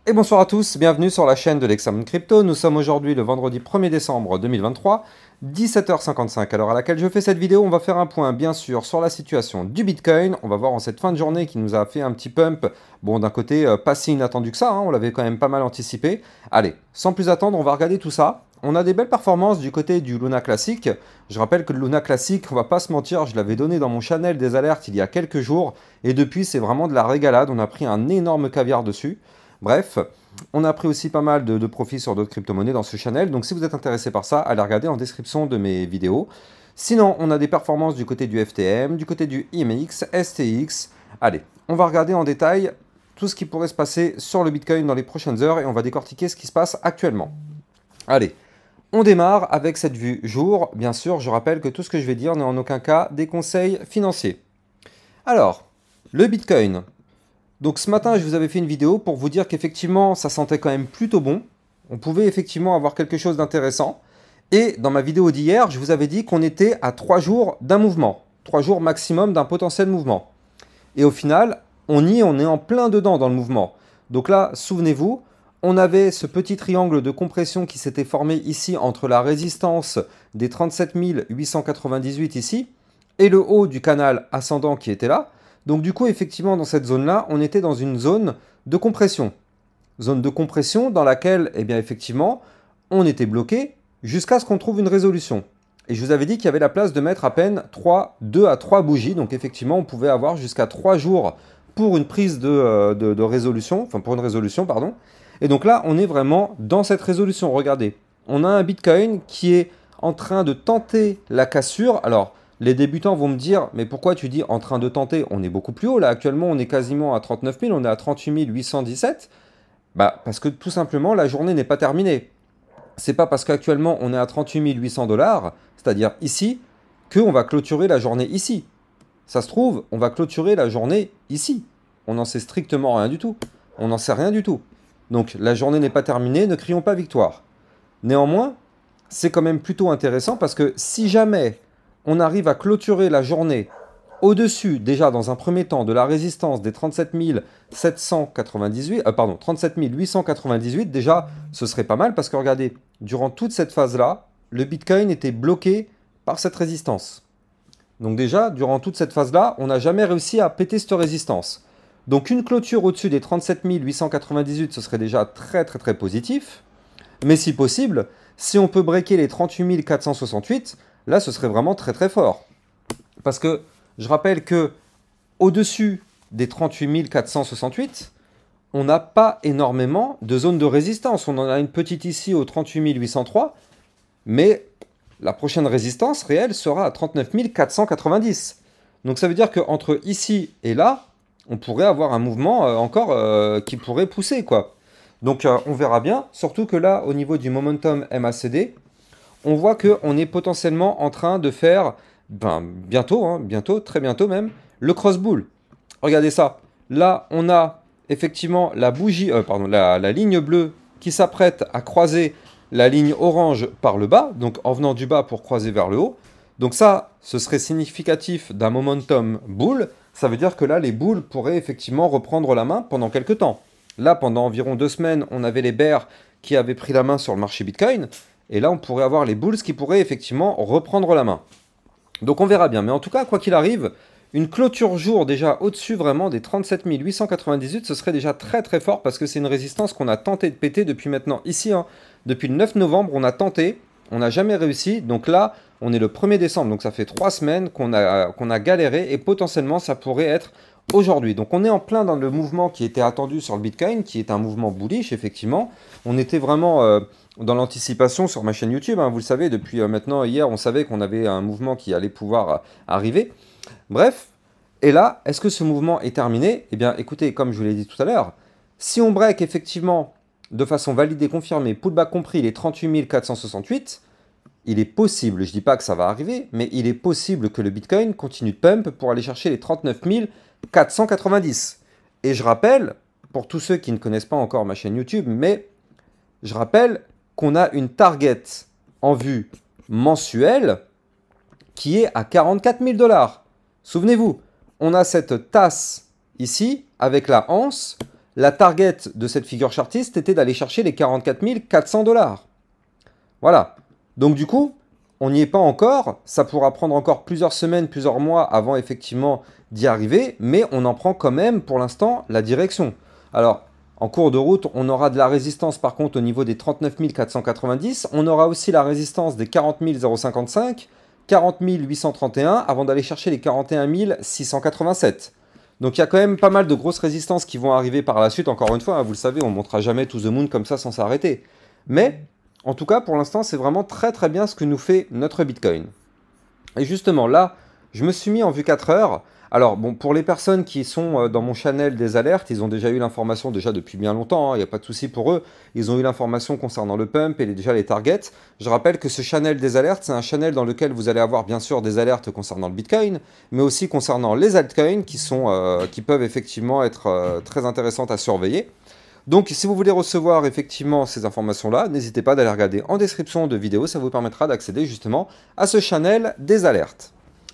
Et bonsoir à tous, bienvenue sur la chaîne de l'Examen Crypto. Nous sommes aujourd'hui le vendredi 1er décembre 2023, 17h55 à l'heure à laquelle je fais cette vidéo. On va faire un point bien sûr sur la situation du Bitcoin. On va voir en cette fin de journée qui nous a fait un petit pump. Bon, d'un côté, pas si inattendu que ça, hein, on l'avait quand même pas mal anticipé. Allez, sans plus attendre, on va regarder tout ça. On a des belles performances du côté du Luna Classic. Je rappelle que le Luna Classic, on va pas se mentir, je l'avais donné dans mon channel des alertes il y a quelques jours. Et depuis, c'est vraiment de la régalade. On a pris un énorme caviar dessus. Bref, on a pris aussi pas mal de profits sur d'autres crypto-monnaies dans ce channel. Donc si vous êtes intéressé par ça, allez regarder en description de mes vidéos. Sinon, on a des performances du côté du FTM, du côté du IMX, STX. Allez, on va regarder en détail tout ce qui pourrait se passer sur le Bitcoin dans les prochaines heures et on va décortiquer ce qui se passe actuellement. Allez, on démarre avec cette vue jour. Bien sûr, je rappelle que tout ce que je vais dire n'est en aucun cas des conseils financiers. Alors, le Bitcoin. Donc ce matin, je vous avais fait une vidéo pour vous dire qu'effectivement, ça sentait quand même plutôt bon. On pouvait effectivement avoir quelque chose d'intéressant. Et dans ma vidéo d'hier, je vous avais dit qu'on était à 3 jours d'un mouvement. 3 jours maximum d'un potentiel mouvement. Et au final, on est en plein dedans dans le mouvement. Donc là, souvenez-vous, on avait ce petit triangle de compression qui s'était formé ici entre la résistance des 37 898 ici et le haut du canal ascendant qui était là. Donc du coup, effectivement, dans cette zone-là, on était dans une zone de compression. Zone de compression dans laquelle, eh bien, effectivement, on était bloqué jusqu'à ce qu'on trouve une résolution. Et je vous avais dit qu'il y avait la place de mettre à peine 2 à 3 bougies. Donc effectivement, on pouvait avoir jusqu'à 3 jours pour une prise de résolution, enfin pour une résolution, pardon. Et donc là, on est vraiment dans cette résolution. Regardez, on a un Bitcoin qui est en train de tenter la cassure. Alors, les débutants vont me dire, mais pourquoi tu dis en train de tenter? On est beaucoup plus haut là, actuellement on est quasiment à 39 000, on est à 38 817. Bah, parce que tout simplement la journée n'est pas terminée. C'est pas parce qu'actuellement on est à 38 800 $, c'est-à-dire ici, qu'on va clôturer la journée ici. Ça se trouve, on va clôturer la journée ici. On n'en sait strictement rien du tout. On n'en sait rien du tout. Donc la journée n'est pas terminée, ne crions pas victoire. Néanmoins, c'est quand même plutôt intéressant parce que si jamais on arrive à clôturer la journée au-dessus, déjà dans un premier temps, de la résistance des 37 798, 37 898, déjà, ce serait pas mal parce que regardez, durant toute cette phase-là, le Bitcoin était bloqué par cette résistance. Donc déjà, durant toute cette phase-là, on n'a jamais réussi à péter cette résistance. Donc une clôture au-dessus des 37 898, ce serait déjà très très très positif. Mais si possible, si on peut breaker les 38 468, là, ce serait vraiment très très fort. Parce que je rappelle que au-dessus des 38 468, on n'a pas énormément de zones de résistance. On en a une petite ici au 38 803, mais la prochaine résistance réelle sera à 39 490. Donc ça veut dire qu'entre ici et là, on pourrait avoir un mouvement encore qui pourrait pousser, quoi. Donc on verra bien, surtout que là, au niveau du momentum MACD, on voit qu'on est potentiellement en train de faire, bientôt, très bientôt même, le cross-bull. Regardez ça. Là, on a effectivement la bougie, la ligne bleue qui s'apprête à croiser la ligne orange par le bas, donc en venant du bas pour croiser vers le haut. Donc ça, ce serait significatif d'un momentum bull. Ça veut dire que là, les bulls pourraient effectivement reprendre la main pendant quelques temps. Là, pendant environ 2 semaines, on avait les bears qui avaient pris la main sur le marché Bitcoin. Et là, on pourrait avoir les bulls qui pourraient effectivement reprendre la main. Donc on verra bien. Mais en tout cas, quoi qu'il arrive, une clôture jour déjà au-dessus vraiment des 37 898, ce serait déjà très très fort parce que c'est une résistance qu'on a tenté de péter depuis maintenant ici. Depuis le 9 novembre, on a tenté, on n'a jamais réussi. Donc là, on est le 1er décembre, donc ça fait 3 semaines qu'on a galéré et potentiellement ça pourrait être aujourd'hui. Donc on est en plein dans le mouvement qui était attendu sur le Bitcoin, qui est un mouvement bullish effectivement. On était vraiment dans l'anticipation sur ma chaîne YouTube, hein, vous le savez, depuis maintenant hier, on savait qu'on avait un mouvement qui allait pouvoir arriver. Bref, et là, est-ce que ce mouvement est terminé? Eh bien écoutez, comme je vous l'ai dit tout à l'heure, si on break effectivement de façon validée, confirmée, pullback compris les 38 468, il est possible, je ne dis pas que ça va arriver, mais il est possible que le Bitcoin continue de pump pour aller chercher les 39 490. Et je rappelle, pour tous ceux qui ne connaissent pas encore ma chaîne YouTube, mais je rappelle qu'on a une target en vue mensuelle qui est à 44 000 $. Souvenez-vous, on a cette tasse ici avec la anse. La target de cette figure chartiste était d'aller chercher les 44 400 $. Voilà. Donc du coup, on n'y est pas encore. Ça pourra prendre encore plusieurs semaines, plusieurs mois avant effectivement d'y arriver. Mais on en prend quand même pour l'instant la direction. Alors, en cours de route, on aura de la résistance par contre au niveau des 39 490. On aura aussi la résistance des 40 055, 40 831 avant d'aller chercher les 41 687. Donc il y a quand même pas mal de grosses résistances qui vont arriver par la suite. Encore une fois, hein, vous le savez, on ne montera jamais to the moon comme ça sans s'arrêter. Mais en tout cas, pour l'instant, c'est vraiment très très bien ce que nous fait notre Bitcoin. Et justement, là, je me suis mis en vue 4 heures. Alors, bon, pour les personnes qui sont dans mon channel des alertes, ils ont déjà eu l'information déjà depuis bien longtemps, il n'y a pas de souci pour eux. Ils ont eu l'information concernant le pump et déjà les targets. Je rappelle que ce channel des alertes, c'est un channel dans lequel vous allez avoir bien sûr des alertes concernant le Bitcoin, mais aussi concernant les altcoins qui peuvent effectivement être très intéressantes à surveiller. Donc, si vous voulez recevoir effectivement ces informations-là, n'hésitez pas d'aller regarder en description de vidéo, ça vous permettra d'accéder justement à ce channel des alertes.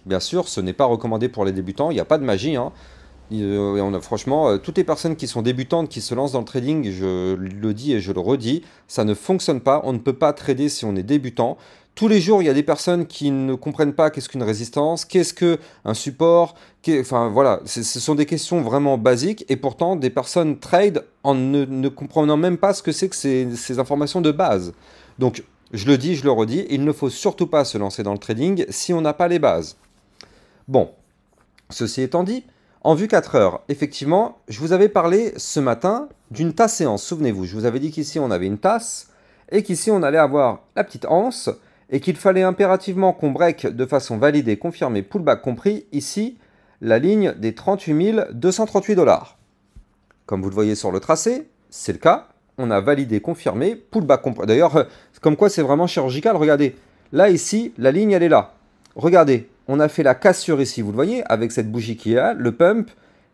Bien sûr, ce n'est pas recommandé pour les débutants, il n'y a pas de magie. Hein. Franchement, toutes les personnes qui sont débutantes, qui se lancent dans le trading, je le dis et je le redis, ça ne fonctionne pas, on ne peut pas trader si on est débutant. Tous les jours, il y a des personnes qui ne comprennent pas qu'est-ce qu'une résistance, qu'est-ce qu'un support, enfin voilà, ce sont des questions vraiment basiques et pourtant des personnes trade en ne comprenant même pas ce que c'est que ces informations de base. Donc, je le dis, je le redis, il ne faut surtout pas se lancer dans le trading si on n'a pas les bases. Bon, ceci étant dit, en vue 4 heures, effectivement, je vous avais parlé ce matin d'une tasse séance. Souvenez-vous, je vous avais dit qu'ici on avait une tasse et qu'ici on allait avoir la petite anse et qu'il fallait impérativement qu'on break de façon validée, confirmée, pullback compris, ici, la ligne des 38 238 $. Comme vous le voyez sur le tracé, c'est le cas. On a validé, confirmé, pullback compris. D'ailleurs, comme quoi c'est vraiment chirurgical, regardez. Là, ici, la ligne, elle est là. Regardez, on a fait la cassure ici, vous le voyez, avec cette bougie qui est là, le pump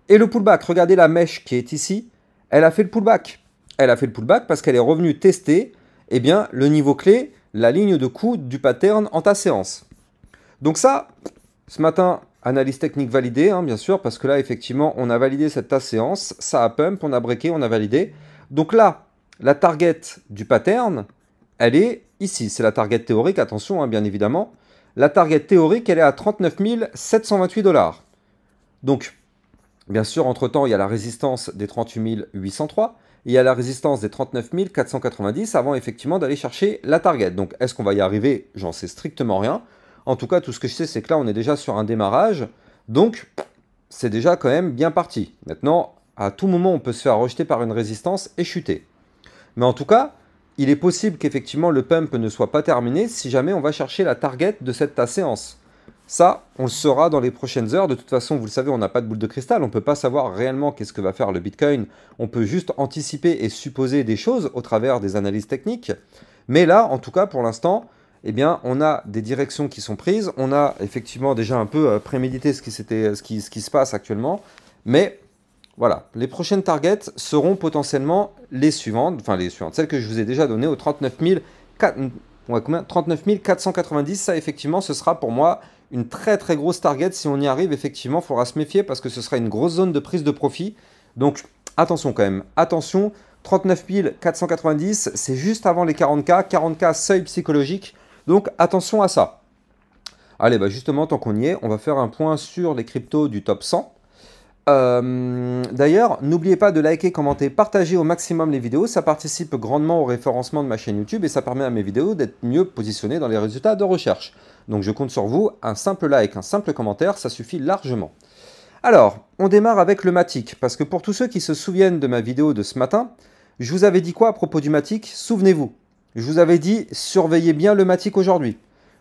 et le pullback. Regardez la mèche qui est ici, elle a fait le pullback. Elle a fait le pullback parce qu'elle est revenue tester eh bien, le niveau clé, la ligne de coup du pattern en ta séance. Donc ça, ce matin, analyse technique validée, hein, bien sûr, parce que là, effectivement, on a validé cette tasse séance, ça a pump, on a breaké, on a validé. Donc là, la target du pattern, elle est ici. C'est la target théorique, attention, hein, bien évidemment. La target théorique, elle est à 39 728 $. Donc, bien sûr, entre-temps, il y a la résistance des 38 803. Il y a la résistance des 39 490 avant effectivement d'aller chercher la target. Donc, est-ce qu'on va y arriver? J'en sais strictement rien. En tout cas, tout ce que je sais, c'est que là, on est déjà sur un démarrage. Donc, c'est déjà quand même bien parti. Maintenant, à tout moment, on peut se faire rejeter par une résistance et chuter. Mais en tout cas, il est possible qu'effectivement le pump ne soit pas terminé si jamais on va chercher la target de cette séance. Ça, on le saura dans les prochaines heures. De toute façon, vous le savez, on n'a pas de boule de cristal. On ne peut pas savoir réellement qu'est-ce que va faire le Bitcoin. On peut juste anticiper et supposer des choses au travers des analyses techniques. Mais là, en tout cas, pour l'instant, eh bien, on a des directions qui sont prises. On a effectivement déjà un peu prémédité ce qui se passe actuellement. Mais voilà, les prochaines targets seront potentiellement les suivantes, celles que je vous ai déjà données aux 39 490. Ça, effectivement, ce sera pour moi une très très grosse target. Si on y arrive, effectivement, il faudra se méfier parce que ce sera une grosse zone de prise de profit. Donc, attention quand même, attention, 39 490, c'est juste avant les 40K, 40K seuil psychologique. Donc, attention à ça. Allez, bah justement, tant qu'on y est, on va faire un point sur les cryptos du top 100. D'ailleurs, n'oubliez pas de liker, commenter, partager au maximum les vidéos, ça participe grandement au référencement de ma chaîne YouTube et ça permet à mes vidéos d'être mieux positionnées dans les résultats de recherche. Donc je compte sur vous, un simple like, un simple commentaire, ça suffit largement. Alors, on démarre avec le Matic, parce que pour tous ceux qui se souviennent de ma vidéo de ce matin, je vous avais dit quoi à propos du Matic? Souvenez-vous, je vous avais dit, surveillez bien le Matic aujourd'hui.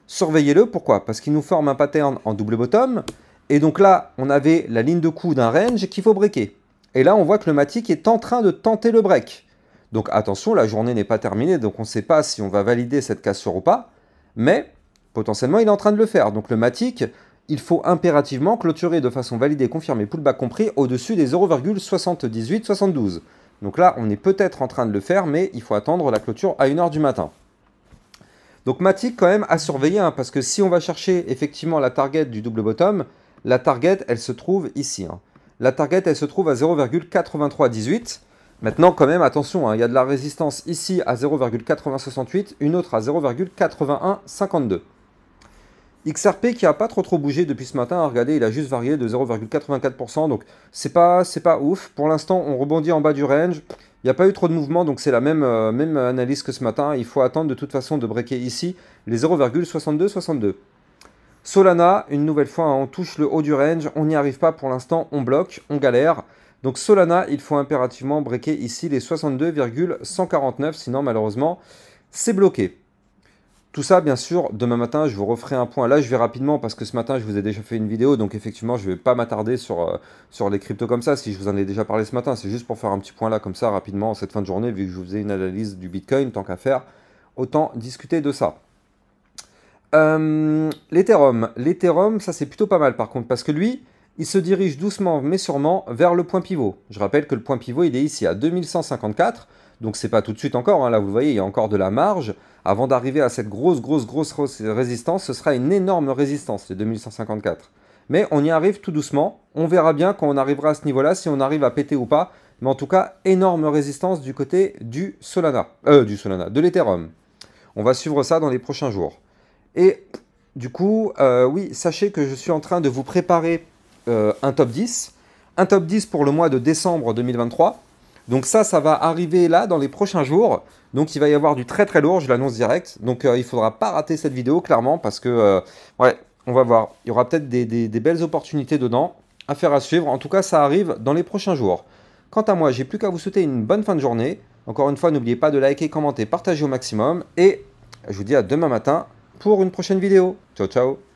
Surveillez-le, pourquoi? Parce qu'il nous forme un pattern en double bottom. Et donc là, on avait la ligne de coup d'un range qu'il faut breaker. Et là, on voit que le Matic est en train de tenter le break. Donc attention, la journée n'est pas terminée, donc on ne sait pas si on va valider cette cassure ou pas. Mais potentiellement, il est en train de le faire. Donc le Matic, il faut impérativement clôturer de façon validée, confirmée, pullback compris, au-dessus des 0,7872. Donc là, on est peut-être en train de le faire, mais il faut attendre la clôture à 1 h du matin. Donc Matic, quand même, à surveiller, hein, parce que si on va chercher effectivement la target du double bottom, la target, elle se trouve ici. Hein. La target, elle se trouve à 0,8318. Maintenant, quand même, attention, hein, il y a de la résistance ici à 0,8068, une autre à 0,8152. XRP qui n'a pas trop bougé depuis ce matin, regardez, il a juste varié de 0,84%, donc c'est pas ouf. Pour l'instant, on rebondit en bas du range, il n'y a pas eu trop de mouvement, donc c'est la même analyse que ce matin. Il faut attendre de toute façon de breaker ici les 0,6262. Solana, une nouvelle fois, hein, on touche le haut du range, on n'y arrive pas pour l'instant, on bloque, on galère. Donc Solana, il faut impérativement breaker ici les 62,149, sinon malheureusement, c'est bloqué. Tout ça, bien sûr, demain matin, je vous referai un point. Là, je vais rapidement parce que ce matin, je vous ai déjà fait une vidéo. Donc, effectivement, je ne vais pas m'attarder sur les cryptos comme ça. Si je vous en ai déjà parlé ce matin, c'est juste pour faire un petit point là, comme ça, rapidement, en cette fin de journée, vu que je vous faisais une analyse du Bitcoin, tant qu'à faire, autant discuter de ça. L'Ethereum. L'Ethereum, ça, c'est plutôt pas mal, par contre, parce que lui, il se dirige doucement, mais sûrement, vers le point pivot. Je rappelle que le point pivot, il est ici à 2154. Donc c'est pas tout de suite encore, hein. Là vous le voyez, il y a encore de la marge. Avant d'arriver à cette grosse résistance, ce sera une énorme résistance, les 2154. Mais on y arrive tout doucement, on verra bien quand on arrivera à ce niveau-là, si on arrive à péter ou pas. Mais en tout cas, énorme résistance du côté du Solana, de l'Ethereum. On va suivre ça dans les prochains jours. Et du coup, oui, sachez que je suis en train de vous préparer un top 10. Un top 10 pour le mois de décembre 2023. Donc ça va arriver là dans les prochains jours. Donc il va y avoir du très lourd, je l'annonce direct. Donc il ne faudra pas rater cette vidéo clairement parce que, ouais, on va voir. Il y aura peut-être des belles opportunités dedans. Affaire à suivre. En tout cas, ça arrive dans les prochains jours. Quant à moi, j'ai plus qu'à vous souhaiter une bonne fin de journée. Encore une fois, n'oubliez pas de liker, commenter, partager au maximum. Et je vous dis à demain matin pour une prochaine vidéo. Ciao, ciao.